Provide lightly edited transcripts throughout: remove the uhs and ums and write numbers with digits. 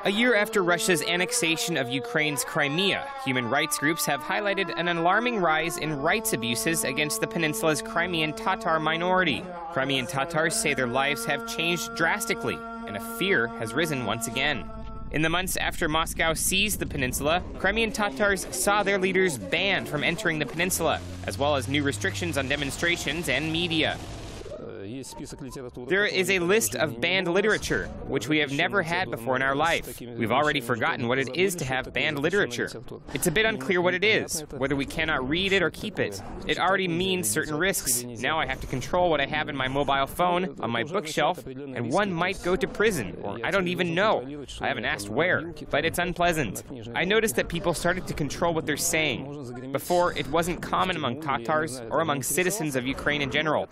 A year after Russia's annexation of Ukraine's Crimea, human rights groups have highlighted an alarming rise in rights abuses against the peninsula's Crimean Tatar minority. Crimean Tatars say their lives have changed drastically, and a fear has risen once again. In the months after Moscow seized the peninsula, Crimean Tatars saw their leaders banned from entering the peninsula, as well as new restrictions on demonstrations and media. There is a list of banned literature, which we have never had before in our life. We've already forgotten what it is to have banned literature. It's a bit unclear what it is, whether we cannot read it or keep it. It already means certain risks. Now I have to control what I have in my mobile phone, on my bookshelf, and one might go to prison, or I don't even know. I haven't asked where, but it's unpleasant. I noticed that people started to control what they're saying. Before, it wasn't common among Tatars or among citizens of Ukraine in general.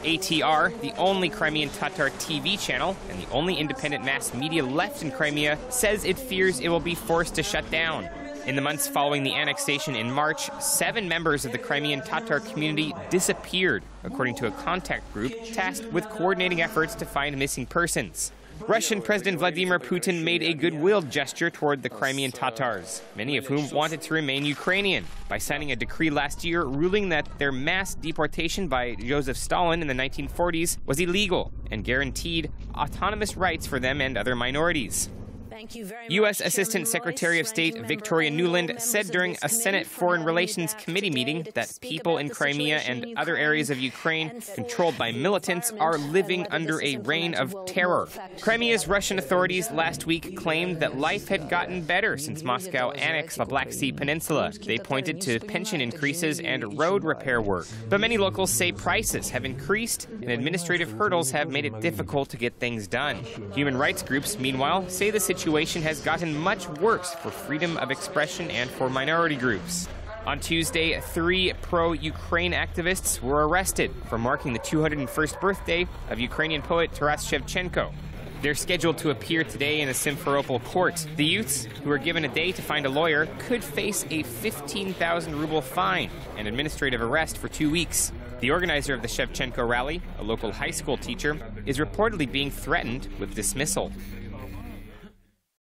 ATR, the only Crimean Tatar TV channel and the only independent mass media left in Crimea, says it fears it will be forced to shut down. In the months following the annexation in March, 7 members of the Crimean Tatar community disappeared, according to a contact group tasked with coordinating efforts to find missing persons. Russian President Vladimir Putin made a goodwill gesture toward the Crimean Tatars, many of whom wanted to remain Ukrainian, by signing a decree last year ruling that their mass deportation by Joseph Stalin in the 1940s was illegal and guaranteed autonomous rights for them and other minorities. U.S. Assistant Secretary of State Victoria Nuland said during a Senate Foreign Relations Committee meeting that people in Crimea and other areas of Ukraine controlled by militants are living under a reign of terror. Crimea's Russian authorities last week claimed that life had gotten better since Moscow annexed the Black Sea Peninsula. They pointed to pension increases and road repair work. But many locals say prices have increased and administrative hurdles have made it difficult to get things done. Human rights groups, meanwhile, say the situation has gotten much worse for freedom of expression and for minority groups. On Tuesday, 3 pro-Ukraine activists were arrested for marking the 201st birthday of Ukrainian poet Taras Shevchenko. They're scheduled to appear today in a Simferopol court. The youths, who are given a day to find a lawyer, could face a 15,000 ruble fine and administrative arrest for 2 weeks. The organizer of the Shevchenko rally, a local high school teacher, is reportedly being threatened with dismissal.